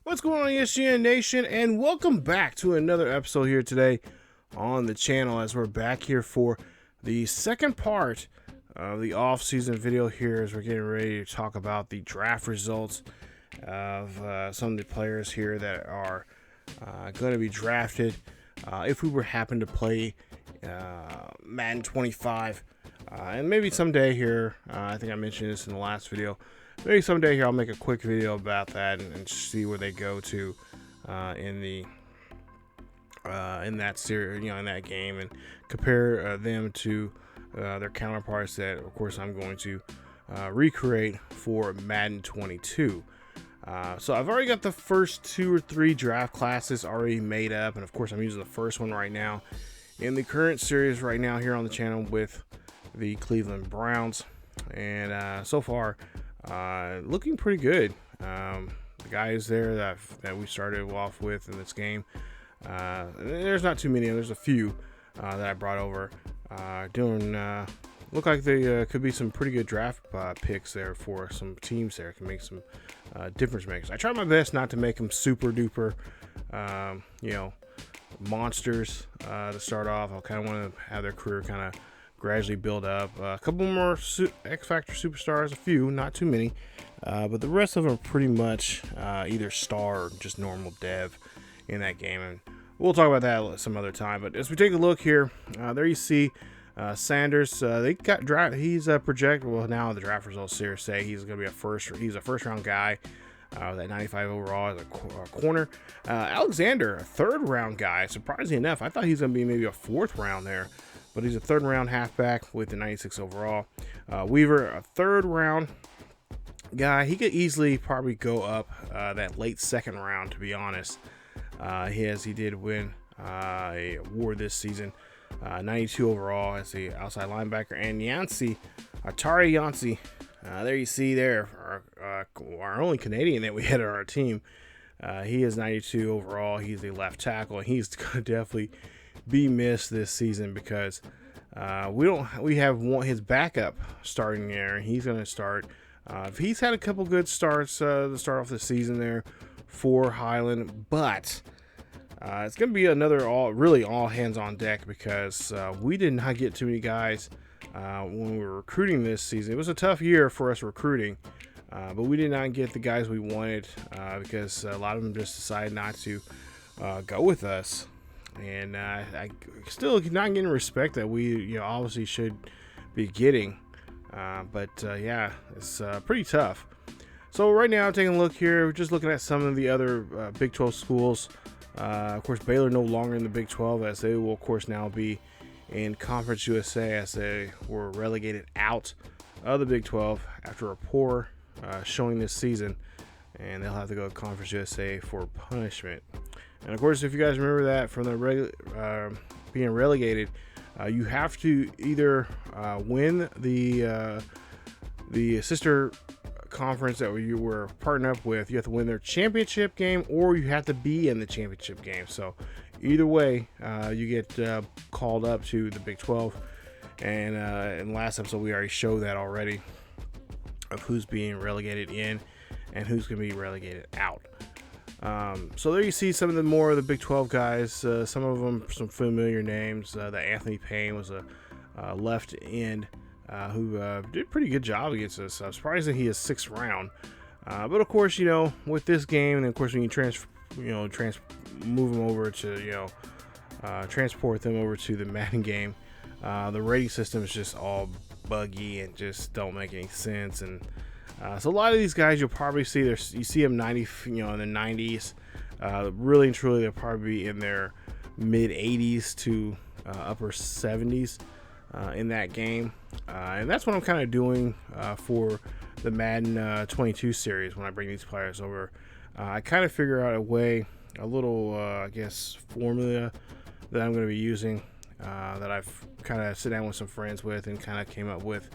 What's going on, ESGN Nation, and welcome back to another episode here today on the channel, as we're back here for the second part of the off-season video here, as we're getting ready to talk about the draft results of some of the players here that are going to be drafted if we were happen to play Madden 25, and maybe someday here, I think I mentioned this in the last video, maybe someday here I'll make a quick video about that and see where they go to in that series, in that game, and compare them to their counterparts that, of course, I'm going to recreate for Madden 22. So I've already got the first 2 or 3 draft classes already made up, and of course I'm using the first one right now in the current series right now here on the channel with the Cleveland Browns, and so far looking pretty good. The guys there that we started off with in this game, there's not too many, there's a few that I brought over, look like they could be some pretty good draft picks there for some teams there, can make some difference makers. I try my best not to make them super duper monsters to start off. I kind of want to have their career kind of gradually build up. A couple more X-Factor superstars, a few, not too many, but the rest of them are pretty much either star or just normal dev in that game, and we'll talk about that some other time. But as we take a look here, there you see Sanders. They got draft. He's projected. Well, now the draft results here say he's going to be He's a first round guy. That 95 overall as a corner. Alexander, a 3rd round guy. Surprisingly enough, I thought he's going to be maybe a 4th round there, but he's a 3rd round halfback with the 96 overall. Weaver, a 3rd round guy. He could easily probably go up that late 2nd round, to be honest. He did win a award this season. 92 overall as the outside linebacker. And Atari Yancey, there you see there, our only Canadian that we had on our team. He is 92 overall. He's the left tackle, and he's going to definitely be missed this season because we have his backup starting there, and he's going to start. He's had a couple good starts to start off the season there for Highland, but it's going to be another all hands on deck because we did not get too many guys when we were recruiting this season. It was a tough year for us recruiting, but we did not get the guys we wanted because a lot of them just decided not to go with us, and I still not getting respect that we obviously should be getting, but yeah, it's pretty tough. So right now, taking a look here, we're just looking at some of the other Big 12 schools. Of course, Baylor no longer in the Big 12, as they will, of course, now be in Conference USA, as they were relegated out of the Big 12 after a poor showing this season, and they'll have to go to Conference USA for punishment. And of course, if you guys remember that from the being relegated, you have to either win the sister conference that you were partnered up with. You have to win their championship game, or you have to be in the championship game. So either way, you get called up to the Big 12, and in the last episode we already showed that already of who's being relegated in and who's going to be relegated out. So there you see some of the more of the Big 12 guys, some of them some familiar names. That Anthony Payne was a left end who did a pretty good job against us. I'm surprised that he is 6th round. But of course, with this game, and of course when you move them over to, transport them over to the Madden game, the rating system is just all buggy and just don't make any sense. And so a lot of these guys you'll probably see you see them 90, in the 90s. Really and truly, they'll probably be in their mid 80s to upper 70s. In that game, and that's what I'm kind of doing for the Madden 22 series. When I bring these players over, I kind of figure out a little I guess formula that I'm going to be using, that I've kind of sit down with some friends with and kind of came up with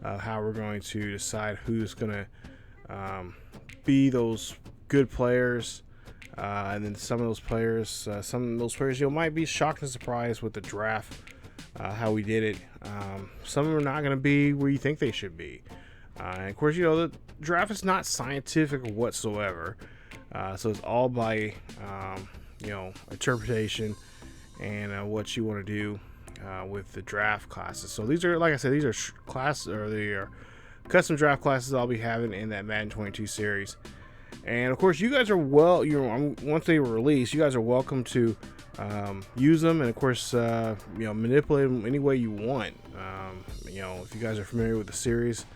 how we're going to decide who's going to be those good players, and then some of those players might be shocked and surprised with the draft. How we did it. Some of them are not going to be where you think they should be. And of course, the draft is not scientific whatsoever. So it's all by interpretation and what you want to do with the draft classes. So these are, like I said, these are they are custom draft classes I'll be having in that Madden 22 series. And of course, you guys are once they were released, you guys are welcome to use them, and of course, manipulate them any way you want. If you guys are familiar with the series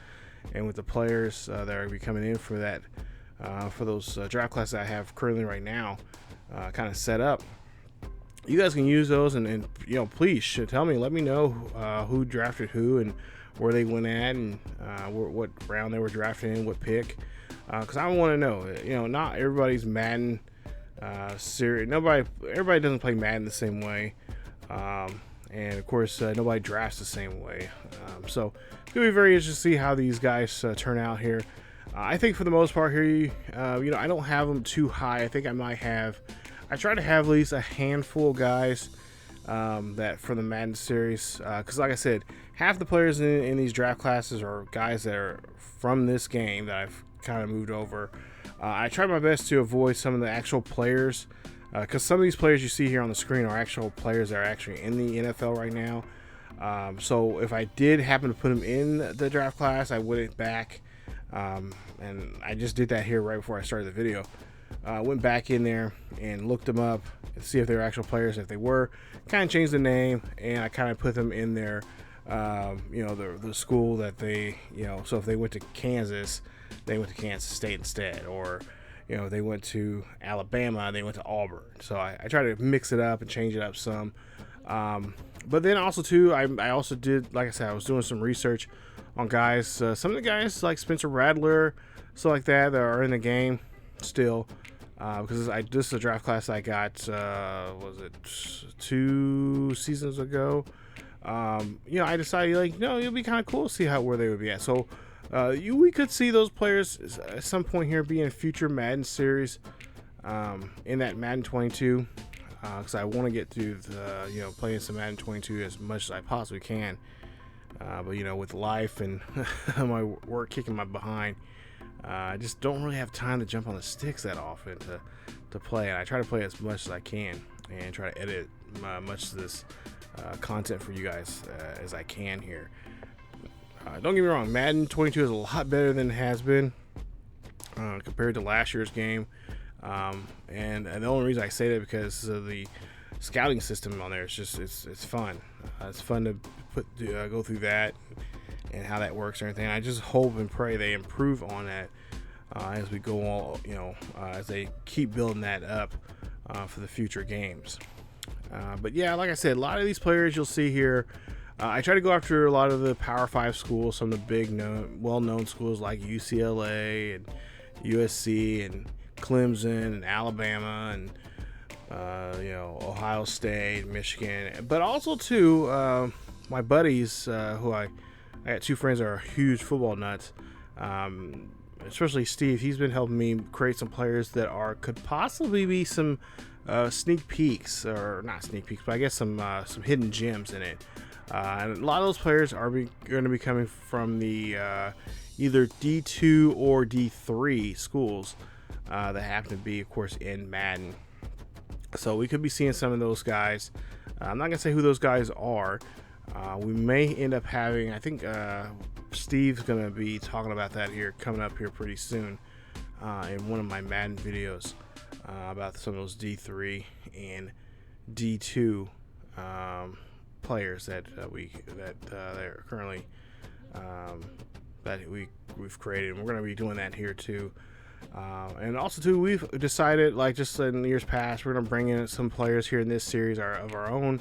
and with the players that are going to be coming in for that, for those draft classes I have currently right now, kind of set up, you guys can use those, and please tell me, let me know who drafted who and where they went at, and what round they were drafted in, what pick, because I want to know. Not everybody's Madden series. Everybody doesn't play Madden the same way, and of course, nobody drafts the same way. So it's gonna be very interesting to see how these guys turn out here. I think for the most part here, I don't have them too high. I think I try to have at least a handful of guys that for the Madden series, because like I said, half the players in these draft classes are guys that are from this game that I've kind of moved over. I try my best to avoid some of the actual players, because some of these players you see here on the screen are actual players that are actually in the NFL right now. So if I did happen to put them in the draft class, I went back, and I just did that here right before I started the video. Went back in there and looked them up and see if they were actual players. If they were, kind of changed the name, and I kind of put them in their, the school that they, so if they went to Kansas, they went to Kansas State instead, or they went to Alabama, they went to Auburn. So I try to mix it up and change it up some. But then also too, I also did, like I said, I was doing some research on guys. Some of the guys like Spencer Rattler, stuff like that are in the game still. Because this is a draft class I got, was it 2 seasons ago? I decided it'd be kind of cool to see where they would be at. So we could see those players at some point here be in future Madden series, in that Madden 22, because I want to get through the playing some Madden 22 as much as I possibly can. But with life and my work kicking my behind, I just don't really have time to jump on the sticks that often to play. And I try to play as much as I can and try to edit much of this content for you guys as I can here. Don't get me wrong, Madden 22 is a lot better than it has been compared to last year's game. And the only reason I say that because of the scouting system on there. It's fun. It's fun to go through that and how that works and everything. I just hope and pray they improve on that as we go on, as they keep building that up for the future games. But yeah, like I said, a lot of these players you'll see here, I try to go after a lot of the Power 5 schools, some of the big well-known schools like UCLA and USC and Clemson and Alabama and Ohio State, Michigan, but also too my buddies who I got 2 friends that are huge football nuts, especially Steve. He's been helping me create some players that could possibly be some sneak peeks, or not sneak peeks, but I guess some hidden gems in it. And a lot of those players are going to be coming from the either D2 or D3 schools that happen to be, of course, in Madden. So we could be seeing some of those guys. I'm not going to say who those guys are. We may end up having, I think Steve's going to be talking about that here, coming up here pretty soon in one of my Madden videos about some of those D3 and D2 players that they're currently that we've created. And we're going to be doing that here too. And also too, we've decided, like just in years past, we're going to bring in some players here in this series of our own.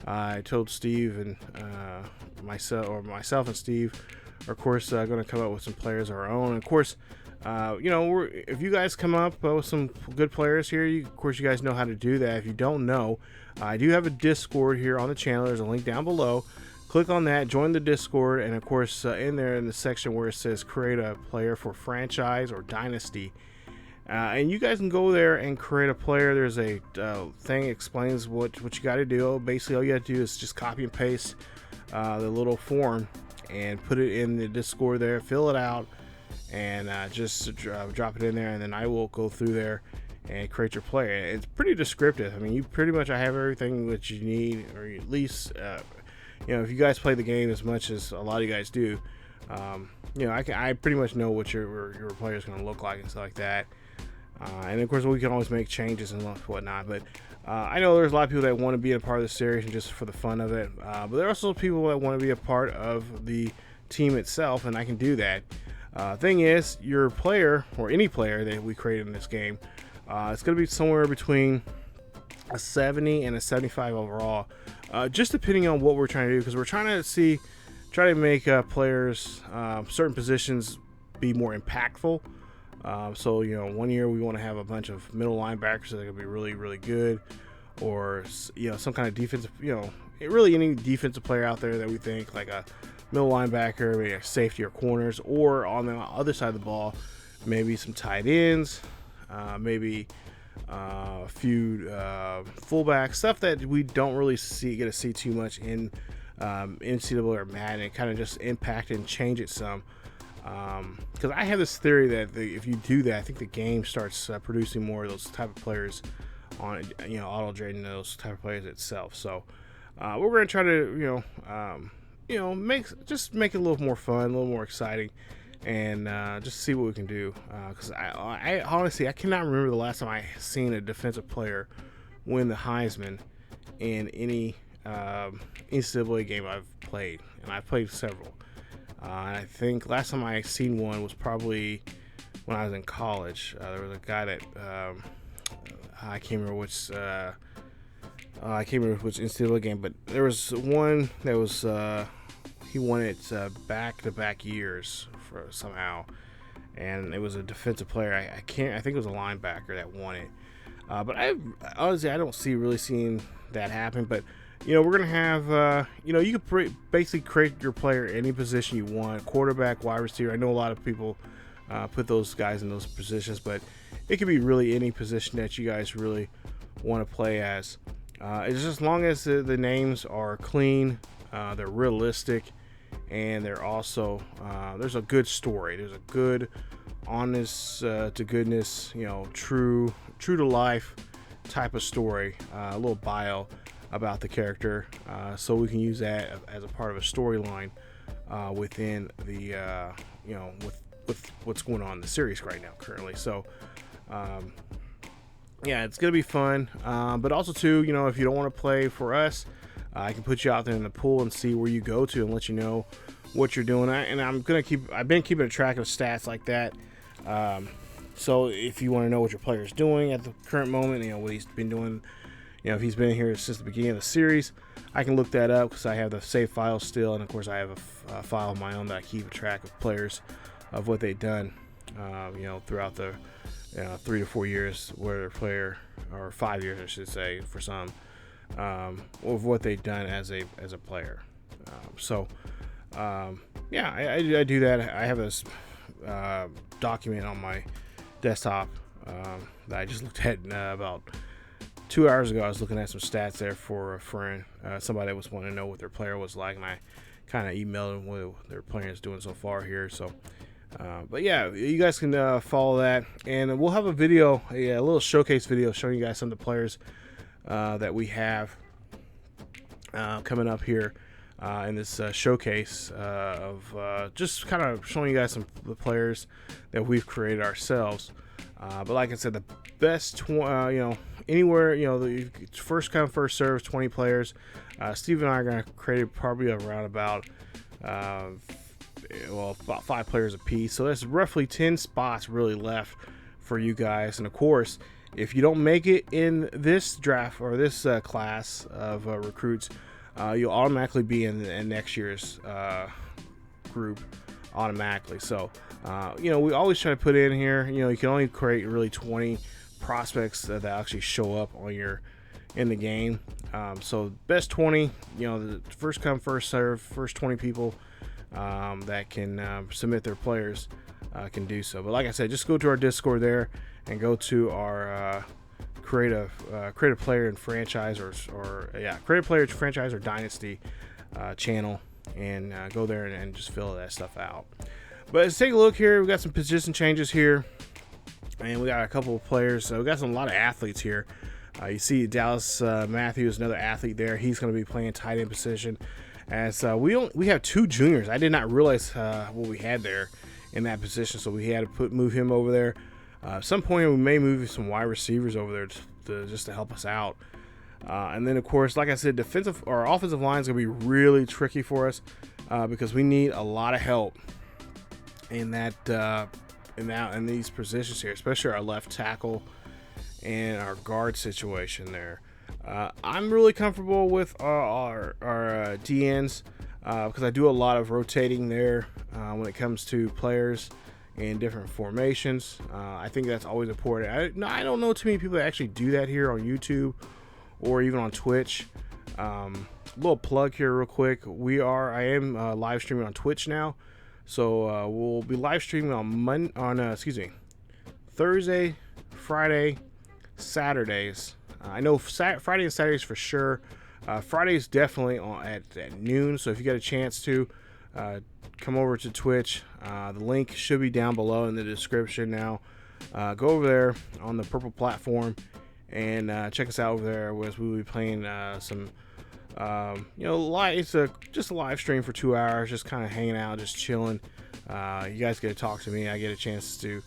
I told Steve and myself and Steve are, of course, going to come up with some players of our own. And of course, if you guys come up with some good players here, of course, you guys know how to do that. If you don't know, I do have a Discord here on the channel. There's a link down below. Click on that, join the Discord, and of course, in there in the section where it says create a player for franchise or Dynasty, and you guys can go there and create a player. There's a thing that explains what you got to do. Basically, all you got to do is just copy and paste the little form and put it in the Discord there, fill it out, and just drop it in there, and then I will go through there and create your player. It's pretty descriptive. I mean, you pretty much, I have everything that you need, or at least, you know, if you guys play the game as much as a lot of you guys do, you know, I pretty much know what your player is going to look like and stuff like that. And of course, we can always make changes and whatnot. But I know there's a lot of people that want to be a part of the series and just for the fun of it. But there are also people that want to be a part of the team itself, and I can do that. Thing is, your player, or any player that we create in this game, it's going to be somewhere between a 70 and a 75 overall, just depending on what we're trying to do, because we're trying to make players, certain positions be more impactful. So, you know, one year we want to have a bunch of middle linebackers that are going to be really, really good, or, you know, some kind of defensive, you know, really any defensive player out there that we think, like a middle linebacker, maybe a safety or corners, or on the other side of the ball, maybe some tight ends, maybe a few fullbacks, stuff that we don't really get to see too much in NCAA or Madden. It kind of just impact and change it some. Because I have this theory that if you do that, I think the game starts producing more of those type of players on, you know, auto-generating those type of players itself. So we're going to try to, you know, make it a little more fun, a little more exciting, and just see what we can do. Because I honestly, I cannot remember the last time I seen a defensive player win the Heisman in any NCAA game I've played, and I've played several. I think last time I seen one was probably when I was in college. There was a guy that I can't remember which NCAA game, but there was one that was he won it back-to-back years for somehow, and it was a defensive player. I think it was a linebacker that won it. But honestly, I don't really seeing that happen. But you know, we're gonna have you know, you can basically create your player any position you want: quarterback, wide receiver. I know a lot of people put those guys in those positions, but it could be really any position that you guys really want to play as. It's just as long as the names are clean, they're realistic, and they're also there's a good story. There's a good, honest to goodness, you know, true to life type of story, a little bio about the character, so we can use that as a part of a storyline within the you know, with what's going on in the series right now currently. So yeah, it's gonna be fun, but also too, you know, if you don't want to play for us, I can put you out there in the pool and see where you go to and let you know what you're doing. I've been keeping a track of stats like that. So if you want to know what your player is doing at the current moment, you know, what he's been doing, you know, if he's been here since the beginning of the series, I can look that up because I have the save file still, and of course I have a file of my own that I keep a track of players, of what they've done, you know, throughout the 3 to 4 years where their player, or 5 years I should say for some, of what they've done as a player. Yeah, I do that. I have this document on my desktop that I just looked at about 2 hours ago. I was looking at some stats there for a friend, somebody that was wanting to know what their player was like, and I kind of emailed them what their player is doing so far here. So but yeah, you guys can follow that, and we'll have a video, a little showcase video showing you guys some of the players that we have coming up here in this showcase of just kind of showing you guys some of the players that we've created ourselves. But like I said, the best, you know, anywhere, you know, the first come first serve, 20 players. Steve and I are going to create probably around about 5 players apiece. So there's roughly 10 spots really left for you guys. And of course, if you don't make it in this draft or this class of recruits, you'll automatically be in next year's group automatically. So, you know, we always try to put in here, you know, you can only create really 20 prospects that actually show up on in the game. So best 20, you know, the first come first serve, first 20 people that can submit their players can do so. But like I said, just go to our Discord there and go to our create a player in franchise create a player franchise or Dynasty channel, and go there and just fill that stuff out. But let's take a look here. We've got some position changes here. And we got a couple of players. So we got a lot of athletes here. You see Dallas Matthews, another athlete there. He's going to be playing tight end position. As we have 2 juniors. I did not realize what we had there in that position, so we had to move him over there. At some point, we may move some wide receivers over there just to help us out. And then, of course, like I said, our offensive line is going to be really tricky for us because we need a lot of help in these positions here, especially our left tackle and our guard situation there. I'm really comfortable with our DNs because I do a lot of rotating there when it comes to players in different formations. I think that's always important. I don't know too many people that actually do that here on YouTube or even on Twitch. Little plug here real quick. I am live streaming on Twitch now. So we'll be live streaming on Thursday, Friday, Saturdays. I know Friday and Saturdays for sure. Friday's definitely at noon. So if you get a chance to come over to Twitch, the link should be down below in the description now. Go over there on the purple platform and check us out over there. We'll be playing some. It's just a live stream for 2 hours, just kind of hanging out, just chilling. You guys get to talk to me. I get a chance to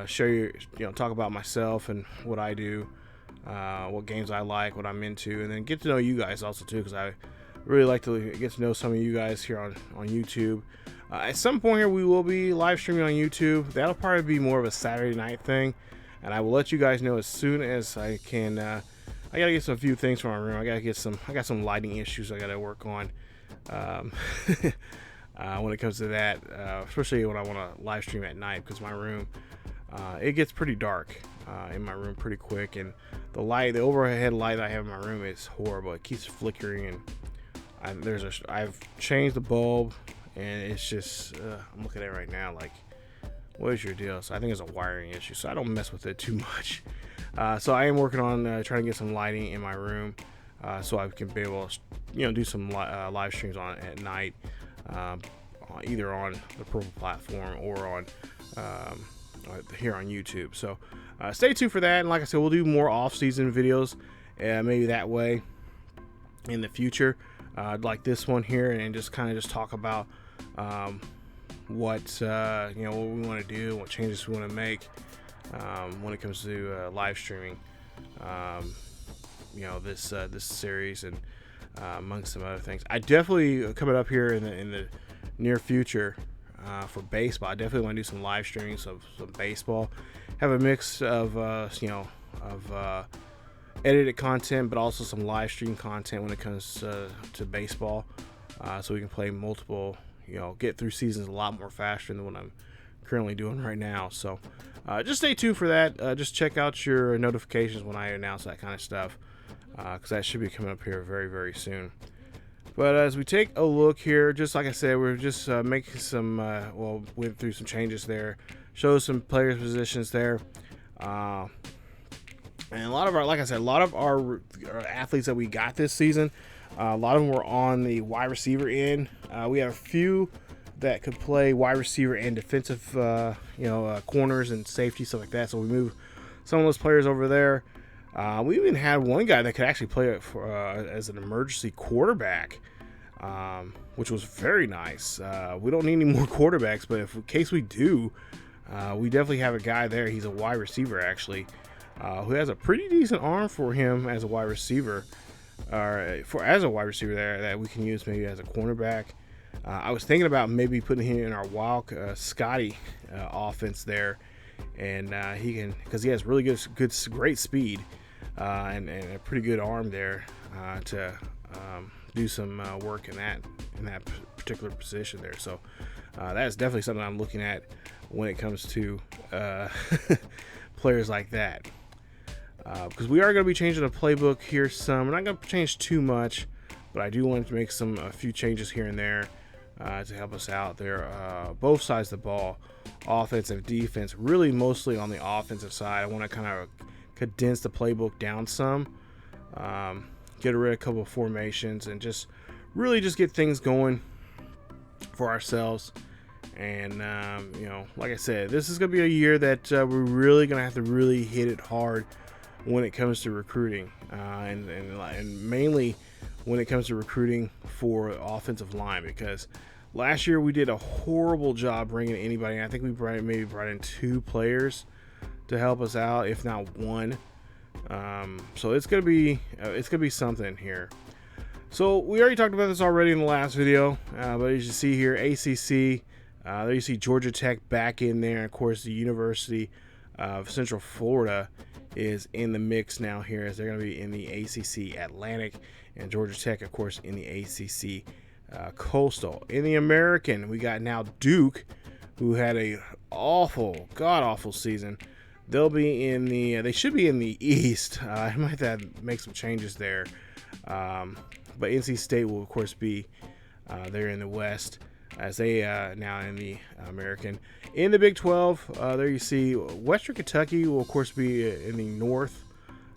show you, talk about myself and what I do, what games I like, what I'm into, and then get to know you guys also too, because I really like to get to know some of you guys here on YouTube. At some point here, we will be live streaming on YouTube. That'll probably be more of a Saturday night thing, and I will let you guys know as soon as I can. I gotta get some few things from my room. I got some lighting issues I gotta work on when it comes to that, especially when I want to live stream at night, because my room it gets pretty dark in my room pretty quick, and the overhead light I have in my room is horrible. It keeps flickering, and I've changed the bulb, and it's just I'm looking at it right now like, what is your deal? So I think it's a wiring issue, so I don't mess with it too much. So I am working on trying to get some lighting in my room so I can be able to, do some live streams on at night, either on the purple platform or on here on YouTube. So stay tuned for that. And like I said, we'll do more off-season videos, maybe that way in the future, like this one here, and just talk about what we want to do, what changes we want to make. When it comes to live streaming, this series, and amongst some other things, I definitely coming up here in the near future for baseball. I definitely want to do some live streaming, some baseball. Have a mix of edited content, but also some live stream content when it comes to baseball, so we can play multiple. Get through seasons a lot more faster than what I'm currently doing right now. So just stay tuned for that. Just check out your notifications when I announce that kind of stuff, because that should be coming up here very, very soon. But as we take a look here, just like I said, we're just making some went through some changes there, show some players positions there, and a lot of our athletes that we got this season, a lot of them were on the wide receiver end. We have a few that could play wide receiver and defensive, corners and safety, stuff like that. So we moved some of those players over there. We even had one guy that could actually play as an emergency quarterback, which was very nice. We don't need any more quarterbacks, but in case we do, we definitely have a guy there. He's a wide receiver, actually, who has a pretty decent arm for him as a wide receiver, as a wide receiver there, that we can use maybe as a cornerback. I was thinking about maybe putting him in our Wild Scotty offense there, and he can, because he has really great speed and a pretty good arm there to do some work in that particular position there. So that is definitely something I'm looking at when it comes to players like that, because we are going to be changing the playbook here some. We're not going to change too much, but I do want to make a few changes here and there to help us out there, both sides of the ball, offense and defense. Really mostly on the offensive side. I want to kind of condense the playbook down some, get rid of a couple of formations, and just get things going for ourselves, And you know, like I said, this is going to be a year that we're really going to have to really hit it hard when it comes to recruiting, and mainly when it comes to recruiting for offensive line, because last year we did a horrible job bringing anybody. I think we maybe brought in 2 players to help us out, if not 1. So it's gonna be something here. So we already talked about this already in the last video, but as you see here, ACC. There you see Georgia Tech back in there. Of course, the University of Central Florida is in the mix now here, as they're going to be in the ACC Atlantic, and Georgia Tech, of course, in the ACC Coastal. In the American, we got now Duke, who had a god-awful season. They'll be in the, they should be in the East. I might have to make some changes there. But NC State will, of course, be there in the West, as they now in the American. In the Big 12, there you see Western Kentucky will, of course, be in the North.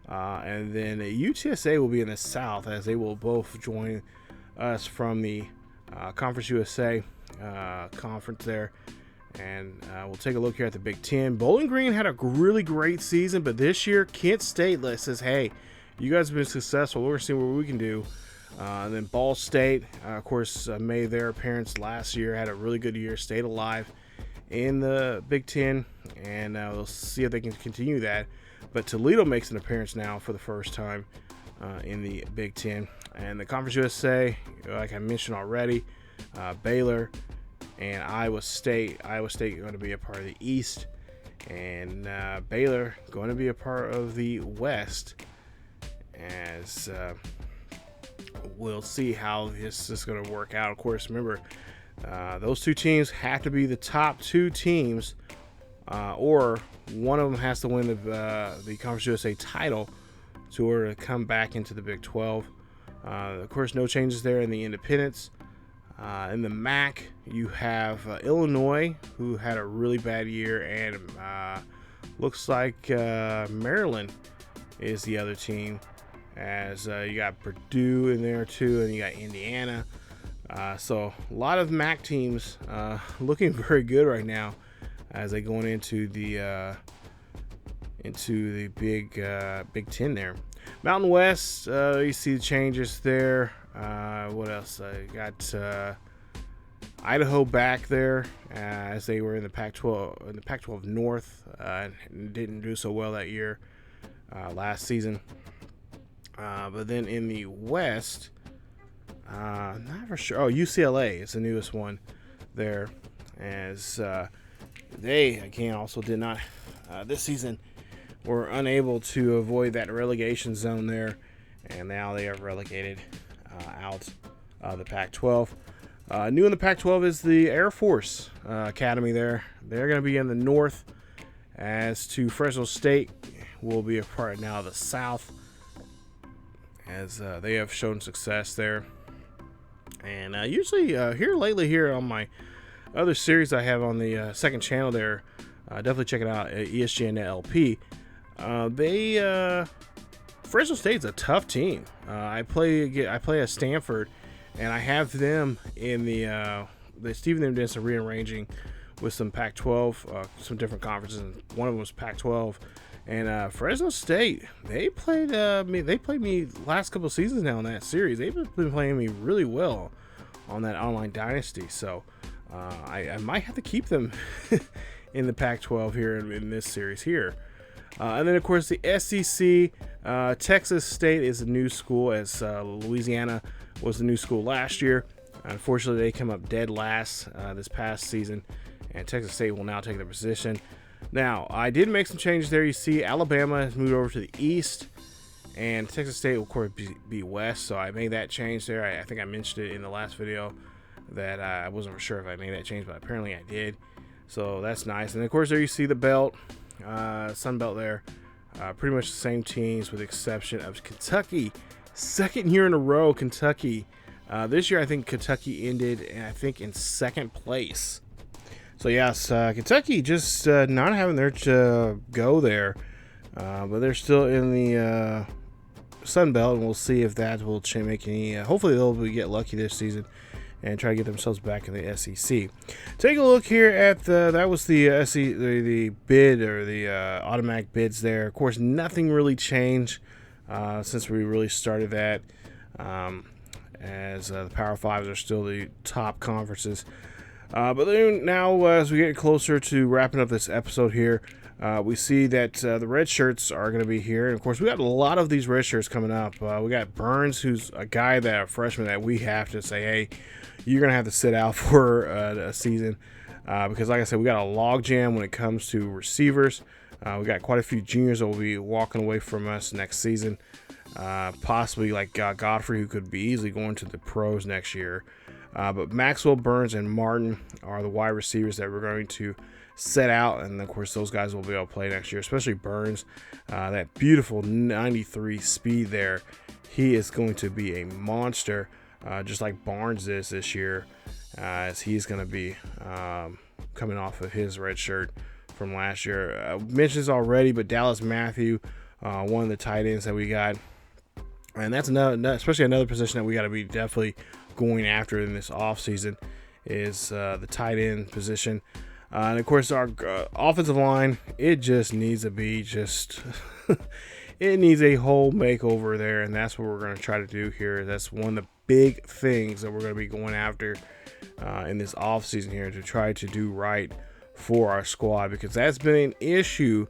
And then UTSA will be in the South, as they will both join us from the Conference USA conference there. And we'll take a look here at the Big 10. Bowling Green had a really great season, but this year Kent State says, hey, you guys have been successful. We're going to see what we can do. And then Ball State, of course, made their appearance last year, had a really good year, stayed alive in the Big 10, and we'll see if they can continue that. But Toledo makes an appearance now for the first time in the Big 10. And the Conference USA, like I mentioned already, Baylor and Iowa State. Iowa State going to be a part of the East, and Baylor going to be a part of the West, as we'll see how this is going to work out. Of course, remember, those 2 teams have to be the top 2 teams, or one of them has to win the Conference USA title in order to come back into the Big 12. Of course, no changes there in the independents. In the MAC, you have Illinois, who had a really bad year, and looks like Maryland is the other team, as you got Purdue in there too, and you got Indiana. So a lot of MAC teams looking very good right now, as they going into the Big 10 there. Mountain West, you see the changes there. What else? I got Idaho back there, as they were in the Pac-12 North, and didn't do so well that year last season. But then in the West, not for sure. Oh, UCLA is the newest one there, as they again also did not this season were unable to avoid that relegation zone there, and now they are relegated out of the Pac-12. New in the Pac-12 is the Air Force Academy there. They're going to be in the North, as to Fresno State will be a part now of the South, as they have shown success there. And usually here lately here on my other series I have on the second channel there, definitely check it out, ESGNet LP. Fresno State's a tough team. I play at Stanford, and I have them in the Stephen them did some rearranging with some Pac-12, some different conferences, and one of them was Pac-12. And Fresno State, they played me. They played me last couple of seasons now in that series. They've been playing me really well on that online Dynasty. So I might have to keep them in the Pac-12 here in this series here. And then, of course, the SEC, Texas State is a new school, as Louisiana was the new school last year. Unfortunately, they come up dead last this past season, and Texas State will now take their position. Now, I did make some changes there. You see Alabama has moved over to the East, and Texas State will, of course, be West, so I made that change there. I think I mentioned it in the last video that I wasn't for sure if I made that change, but apparently I did. So that's nice. And, of course, there you see the belt. Sun Belt there, pretty much the same teams with the exception of Kentucky. Second year in a row, Kentucky. This year I think Kentucky ended, I think, in second place. So yes, Kentucky just not having their go there, but they're still in the Sun Belt, and we'll see if that will make any. Hopefully they'll get lucky this season and try to get themselves back in the SEC. Take a look here at that was the the bid, or the automatic bids there. Of course, nothing really changed since we really started that, as the Power Fives are still the top conferences. But then now, as we get closer to wrapping up this episode here, we see that the red shirts are going to be here. And of course, we got a lot of these red shirts coming up. We got Burns, who's a freshman that we have to say, hey, you're going to have to sit out for a season. Because like I said, we got a log jam when it comes to receivers. We got quite a few juniors that will be walking away from us next season. Possibly like Godfrey, who could be easily going to the pros next year. But Maxwell, Burns, and Martin are the wide receivers that we're going to set out, and of course those guys will be able to play next year, especially Burns. That beautiful 93 speed there, he is going to be a monster, just like Barnes is this year, as he's going to be coming off of his red shirt from last year. I mentioned this already, but Dallas Matthew, one of the tight ends that we got, and that's especially another position that we got to be definitely going after in this offseason, is the tight end position. And of course, our offensive line, it just needs to be it needs a whole makeover there, and that's what we're going to try to do here. That's one of the big things that we're going to be going after in this offseason here, to try to do right for our squad, because that's been an issue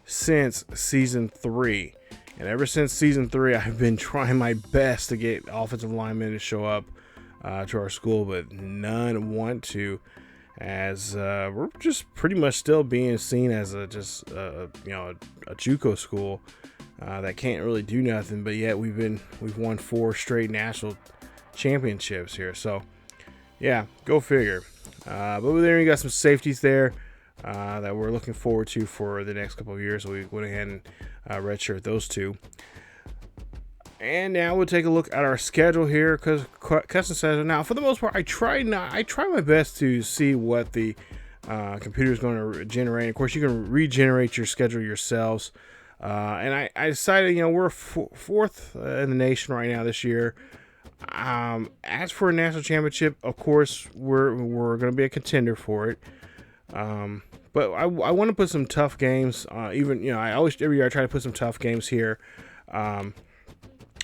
since season 3. And ever since season 3, I've been trying my best to get offensive linemen to show up to our school, but none want to, as we're just pretty much still being seen as a JUCO school that can't really do nothing. But yet we've won 4 straight national championships here. So yeah, go figure. But there you got some safeties there that we're looking forward to for the next couple of years. So we went ahead and redshirt those 2. And now we'll take a look at our schedule here, because custom says, now for the most part, I try my best to see what the computer is going to generate. Of course, you can regenerate your schedule yourselves. And I decided, we're 4th in the nation right now this year. As for a national championship, of course, we're going to be a contender for it. But I want to put some tough games. Every year I try to put some tough games here.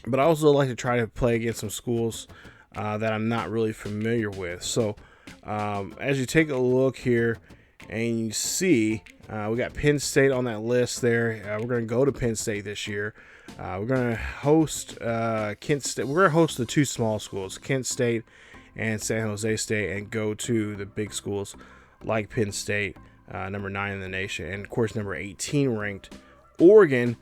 But I also like to try to play against some schools that I'm not really familiar with. So as you take a look here and you see, we got Penn State on that list there. We're going to go to Penn State this year. We're going to host Kent State. We're going to host the 2 small schools, Kent State and San Jose State, and go to the big schools like Penn State, number 9 in the nation, and of course number 18 ranked Oregon.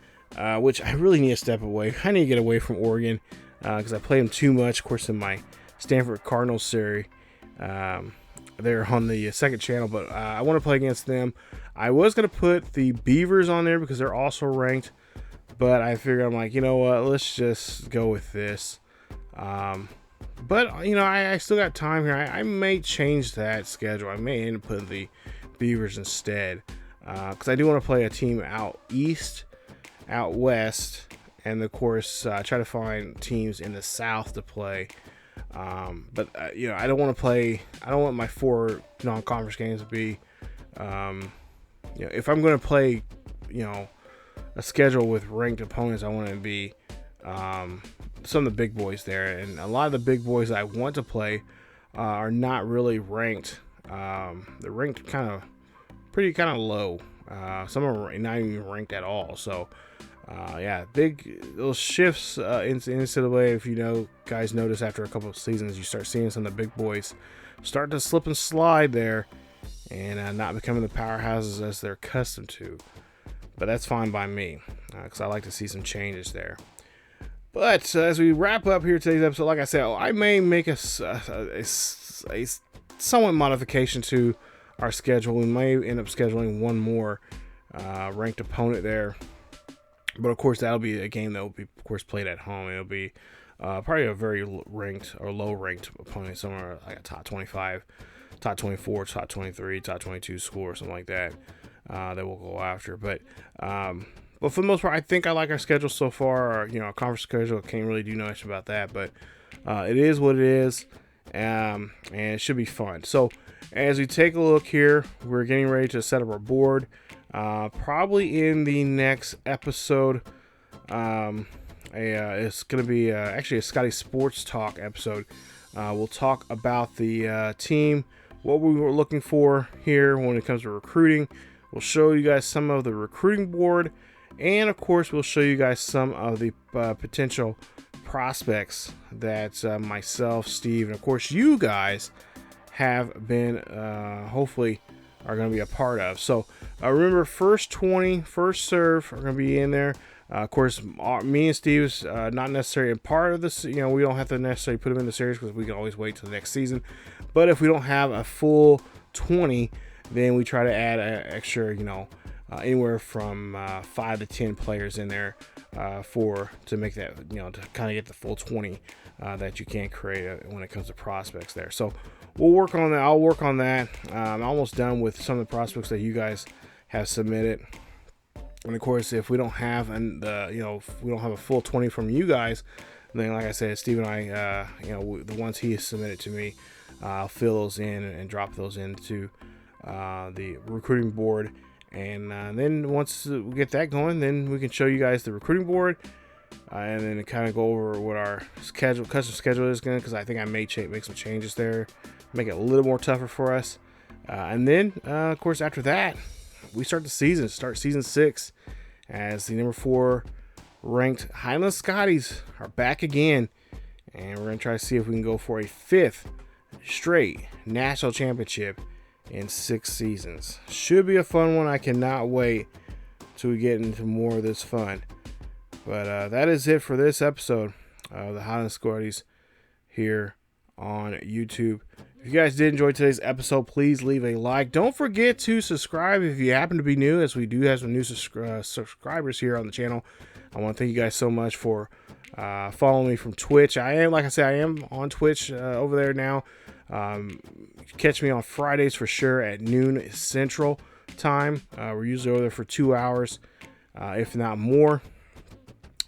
Which I really need to step away. I need to get away from Oregon because I play them too much. Of course, in my Stanford Cardinals series, they're on the second channel, but I want to play against them. I was going to put the Beavers on there because they're also ranked, but I figured, I'm like, you know what, let's just go with this. But, I still got time here. I may change that schedule. I may end up putting the Beavers instead because I do want to play a team out east, out west, and of course try to find teams in the south to play. But I don't want my 4 non-conference games to be if I'm going to play a schedule with ranked opponents, I want it to be some of the big boys there, and a lot of the big boys that I want to play are not really ranked. They're ranked kind of low. Some are not even ranked at all. So big little shifts in NCAA. If guys notice after a couple of seasons, you start seeing some of the big boys start to slip and slide there, and not becoming the powerhouses as they're accustomed to. But that's fine by me, because I like to see some changes there. But as we wrap up here today's episode, like I said, I may make a somewhat modification to our schedule. We may end up scheduling one more ranked opponent there. But of course, that'll be a game that will be, of course, played at home. It'll be probably a very ranked or low ranked opponent, somewhere like a top 25, top 24, top 23, top 22 school or something like that. That we'll go after. But for the most part, I think I like our schedule so far. Our conference schedule, can't really do much about that. But it is what it is. and it should be fun. So as we take a look here, we're getting ready to set up our board. Probably in the next episode, it's going to be actually a Scotty Sports Talk episode. We'll talk about the team, what we were looking for here when it comes to recruiting. We'll show you guys some of the recruiting board, and of course we'll show you guys some of the potential prospects that myself, Steve, and of course you guys have been hopefully are going to be a part of. So remember, first 20, first serve are going to be in there. Of course, me and Steve's not necessarily a part of this. We don't have to necessarily put them in the series because we can always wait till the next season. But if we don't have a full 20, then we try to add an extra, anywhere from 5 to 10 players in there to make that, to kind of get the full 20 that you can create when it comes to prospects there. So we'll work on that. I'll work on that. I'm almost done with some of the prospects that you guys have submitted. And of course, if we don't have if we don't have a full 20 from you guys, then like I said, Steve and I, the ones he has submitted to me, I'll fill those in and drop those into the recruiting board. And then once we get that going, then we can show you guys the recruiting board, and then kind of go over what our custom schedule is going to, because I think I may make some changes there, make it a little more tougher for us. And then, of course, after that, we start season 6, as the number 4 ranked Highland Scotties are back again, and we're going to try to see if we can go for a 5th straight national championship in 6 seasons. Should be a fun one. I cannot wait till we get into more of this fun. But that is it for this episode of the Highland Scotties here on YouTube. If you guys did enjoy today's episode, please leave a like. Don't forget to subscribe if you happen to be new, as we do have some new subscribers here on the channel. I want to thank you guys so much for following me from Twitch. I am on Twitch over there now. Catch me on Fridays for sure at noon Central Time. We're usually over there for 2 hours, if not more.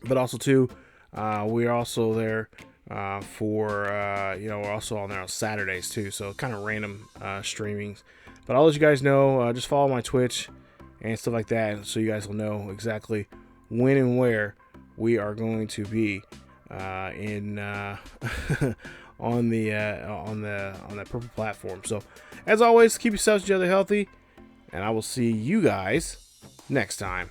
But also too, we are also there we're also on there on Saturdays too. So kind of random streamings. But I'll let you guys know. Just follow my Twitch and stuff like that, so you guys will know exactly when and where we are going to be on that purple platform. So as always, keep yourselves each other healthy, and I will see you guys next time.